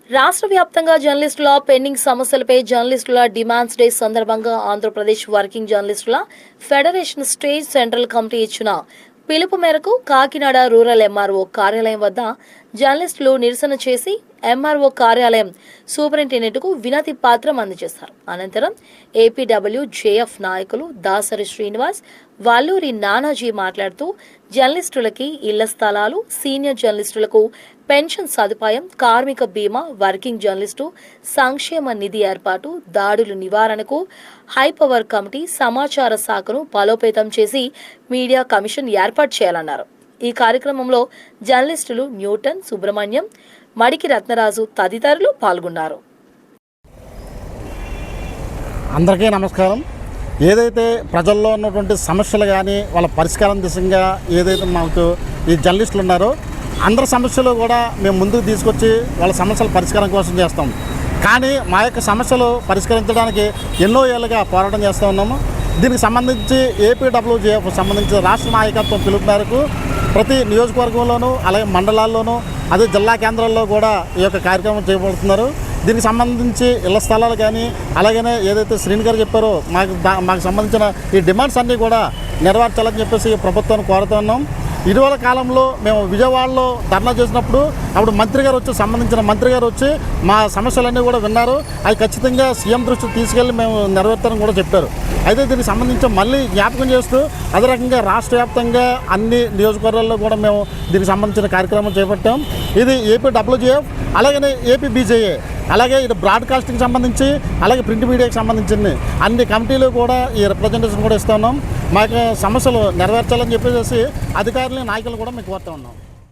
రాష్ట్ర వ్యాప్తంగా జర్నలిస్టుల పెండింగ్ సమస్యలపై జర్నలిస్టుల డిమాండ్స్ డే సందర్భంగా ఆంధ్రప్రదేశ్ వర్కింగ్ జర్నలిస్టుల ఫెడరేషన్ స్టేట్ సెంట్రల్ కమిటీ ఇచ్చిన పిలుపు మేరకు కాకినాడ రూరల్ ఎంఆర్ఓ కార్యాలయం వద్ద జర్నలిస్టులు నిరసన చేసి ఎంఆర్ఓ కార్యాలయం సూపరింటెండెంట్కు వినతి పత్రం అందజేశారు. అనంతరం ఏపీడబ్ల్యూజేఎఫ్ నాయకులు దాసరి శ్రీనివాస్, వల్లూరి నానాజీ మాట్లాడుతూ జర్నలిస్టులకి ఇళ్ల స్థలాలు, సీనియర్ జర్నలిస్టులకు పెన్షన్ సదుపాయం, కార్మిక బీమా, వర్కింగ్ జర్నలిస్టు సంక్షేమ నిధి ఏర్పాటు, దాడులు నివారణకు హైపవర్ కమిటీ, సమాచార శాఖను బలోపేతం చేసి మీడియా కమిషన్ ఏర్పాటు చేయాలన్నారు. ఈ కార్యక్రమంలో జర్నలిస్టులు న్యూటన్, సుబ్రహ్మణ్యం, మడికి రత్నరాజు తదితరులు పాల్గొన్నారు. అందరికీ నమస్కారం. ఏదైతే ప్రజల్లో ఉన్నటువంటి సమస్యలు కానీ వాళ్ళ పరిష్కారం దిశగా ఏదైతే మాకు ఈ జర్నలిస్టులు ఉన్నారో అందరి సమస్యలు కూడా మేము ముందుకు తీసుకొచ్చి వాళ్ళ సమస్యల పరిష్కారం కోసం చేస్తాం. కానీ మా యొక్క సమస్యలు పరిష్కరించడానికి ఎన్నో ఏళ్ళుగా పోరాటం చేస్తూ ఉన్నాము. దీనికి సంబంధించి ఏపీడబ్ల్యూజేఎఫ్ సంబంధించిన రాష్ట్ర నాయకత్వం పిలుపు మేరకు ప్రతి నియోజకవర్గంలోనూ అలాగే మండలాల్లోనూ అదే జిల్లా కేంద్రాల్లో కూడా ఈ యొక్క కార్యక్రమం చేయబడుతున్నారు. దీనికి సంబంధించి ఇళ్ల స్థలాలు కానీ అలాగనే ఏదైతే శ్రీని గారు చెప్పారో మాకు సంబంధించిన ఈ డిమాండ్స్ అన్నీ కూడా నెరవేర్చాలని చెప్పేసి ప్రభుత్వాన్ని కోరుతున్నాం. ఇటీవల కాలంలో మేము విజయవాడలో ధర్నా చేసినప్పుడు అప్పుడు సంబంధించిన మంత్రి గారు వచ్చి మా సమస్యలన్నీ కూడా విన్నారు. అవి ఖచ్చితంగా సీఎం దృష్టికి తీసుకెళ్ళి మేము నెరవేర్తారని కూడా చెప్పారు. అయితే దీనికి సంబంధించి మళ్ళీ జ్ఞాపకం చేస్తూ అదే రకంగా రాష్ట్ర వ్యాప్తంగా అన్ని నియోజకవర్గాల్లో కూడా మేము దీనికి సంబంధించిన కార్యక్రమం చేపట్టాం. ఇది ఏపీడబ్ల్యూజేఎఫ్ అలాగనే ఏపీబీజేఏ అలాగే ఇది బ్రాడ్కాస్టింగ్ సంబంధించి అలాగే ప్రింట్ మీడియాకి సంబంధించిన అన్ని కమిటీలు కూడా ఈ రిప్రజెంటేషన్ కూడా ఇస్తున్నాం. మాకు సమస్యలు నెరవేర్చాలని చెప్పేసి అధికారులు నాయకులు కూడా మీకు కోరుతా ఉన్నాం.